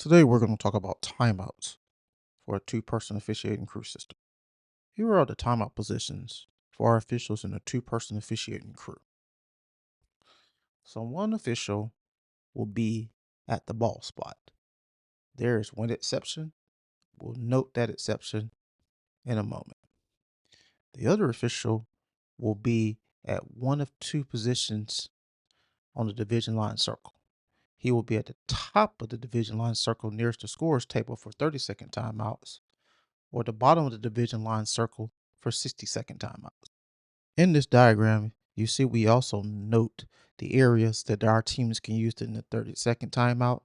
Today we're going to talk about timeouts for a two-person officiating crew system. Here are the timeout positions for our officials in a two-person officiating crew. So one official will be at the ball spot. There is one exception. We'll note that exception in a moment. The other official will be at one of two positions on the division line circle. He will be at the top of the division line circle nearest the scorer's table for 30-second timeouts, or the bottom of the division line circle for 60-second timeouts. In this diagram, you see we also note the areas that our teams can use in the 30-second timeout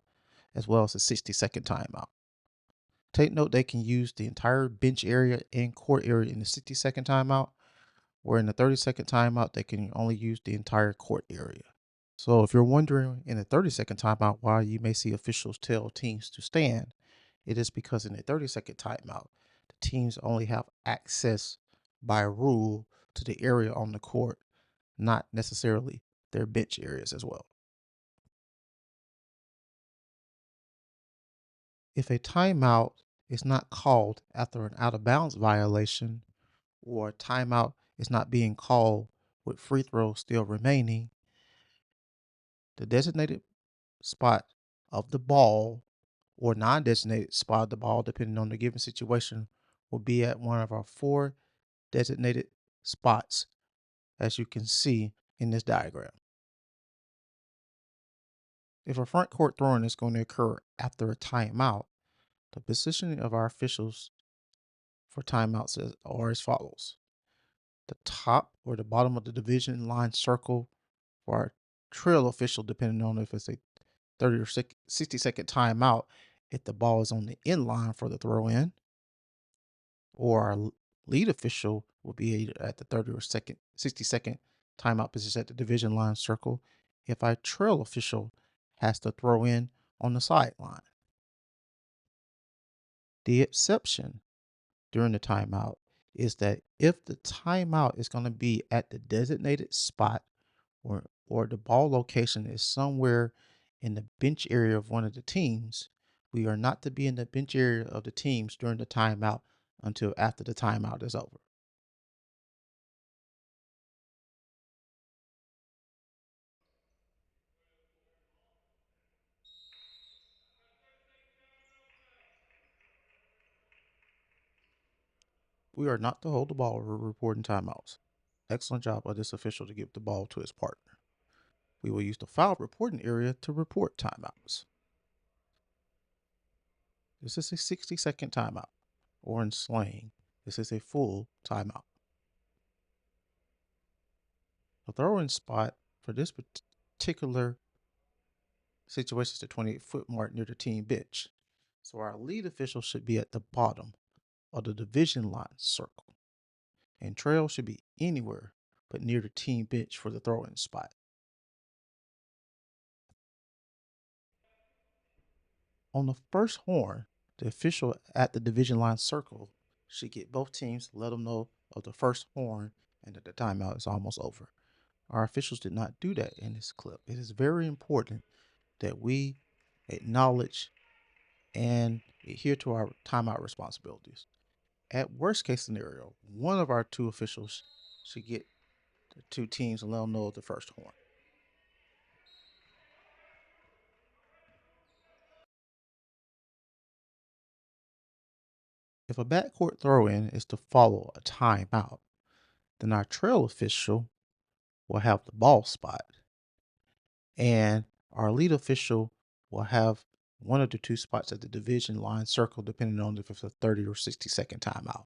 as well as the 60-second timeout. Take note they can use the entire bench area and court area in the 60-second timeout, where in the 30-second timeout they can only use the entire court area. So if you're wondering in the 30-second timeout why you may see officials tell teams to stand, it is because in the 30-second timeout, the teams only have access by rule to the area on the court, not necessarily their bench areas as well. If a timeout is not called after an out of bounds violation, or a timeout is not being called with free throws still remaining, the designated spot of the ball or non-designated spot of the ball, depending on the given situation, will be at one of our four designated spots, as you can see in this diagram. If a front court throwing is going to occur after a timeout, the positioning of our officials for timeouts are as follows. The top or the bottom of the division line circle for our trail official, depending on if it's a 30 or 60-second timeout, if the ball is on the end line for the throw in, or our lead official will be at the 30 or 60-second timeout position at the division line circle if our trail official has to throw in on the sideline. The exception during the timeout is that if the timeout is going to be at the designated spot, or the ball location is somewhere in the bench area of one of the teams, we are not to be in the bench area of the teams during the timeout until after the timeout is over. We are not to hold the ball or reporting timeouts. Excellent job by this official to give the ball to his partner. We will use the foul reporting area to report timeouts. This is a 60-second timeout, or in slang, this is a full timeout. The throwing spot for this particular situation is the 28-foot mark near the team bench. So our lead official should be at the bottom of the division line circle, and trail should be anywhere but near the team bench for the throwing spot. On the first horn, the official at the division line circle should get both teams, let them know of the first horn and that the timeout is almost over. Our officials did not do that in this clip. It is very important that we acknowledge and adhere to our timeout responsibilities. At worst case scenario, one of our two officials should get the two teams and let them know of the first horn. If a backcourt throw-in is to follow a timeout, then our trail official will have the ball spot, and our lead official will have one of the two spots at the division line circle, depending on if it's a 30 or 60-second timeout.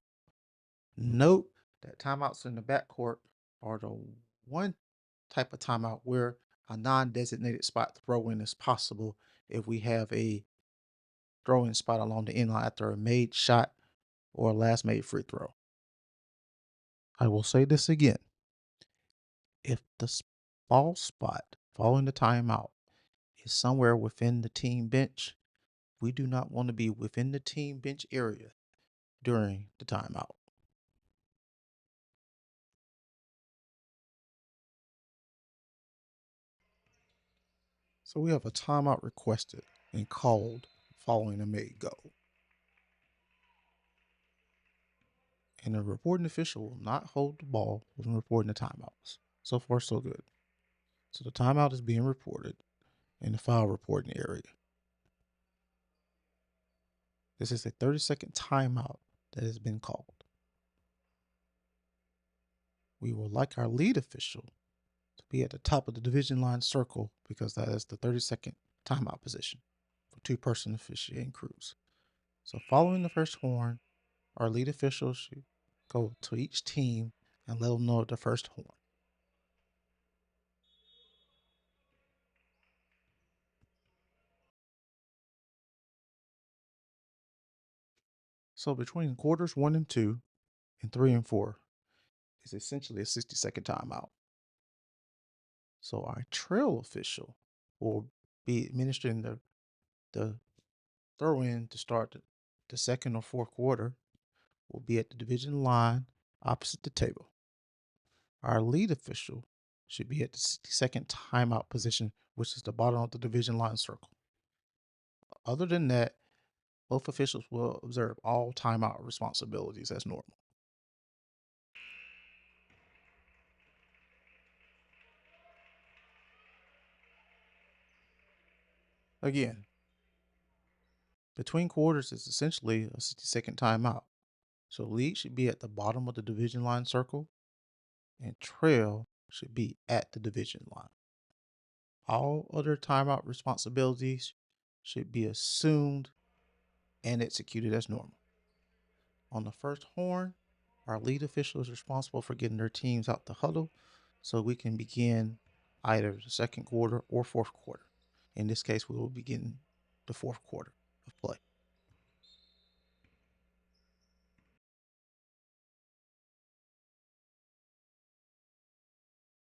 Note that timeouts in the backcourt are the one type of timeout where a non-designated spot throw-in is possible if we have a throw-in spot along the end line after a made shot or a last made free throw. I will say this again. If the ball spot following the timeout is somewhere within the team bench, we do not want to be within the team bench area during the timeout. So we have a timeout requested and called following a made goal. And the reporting official will not hold the ball when reporting the timeouts. So far, so good. So the timeout is being reported in the file reporting area. This is a 30-second timeout that has been called. We would like our lead official to be at the top of the division line circle because that is the 30-second timeout position for two-person officiating crews. So following the first horn, our lead official should go to each team and let them know the first horn. So between quarters 1 and 2 and 3 and 4 is essentially a 60-second timeout. So our trail official will be administering the throw in to start the second or fourth quarter, will be at the division line opposite the table. Our lead official should be at the 60-second timeout position, which is the bottom of the division line circle. Other than that, both officials will observe all timeout responsibilities as normal. Again, between quarters is essentially a 60-second timeout. So lead should be at the bottom of the division line circle, and trail should be at the division line. All other timeout responsibilities should be assumed and executed as normal. On the first horn, our lead official is responsible for getting their teams out the huddle so we can begin either the second quarter or fourth quarter. In this case, we will begin the fourth quarter.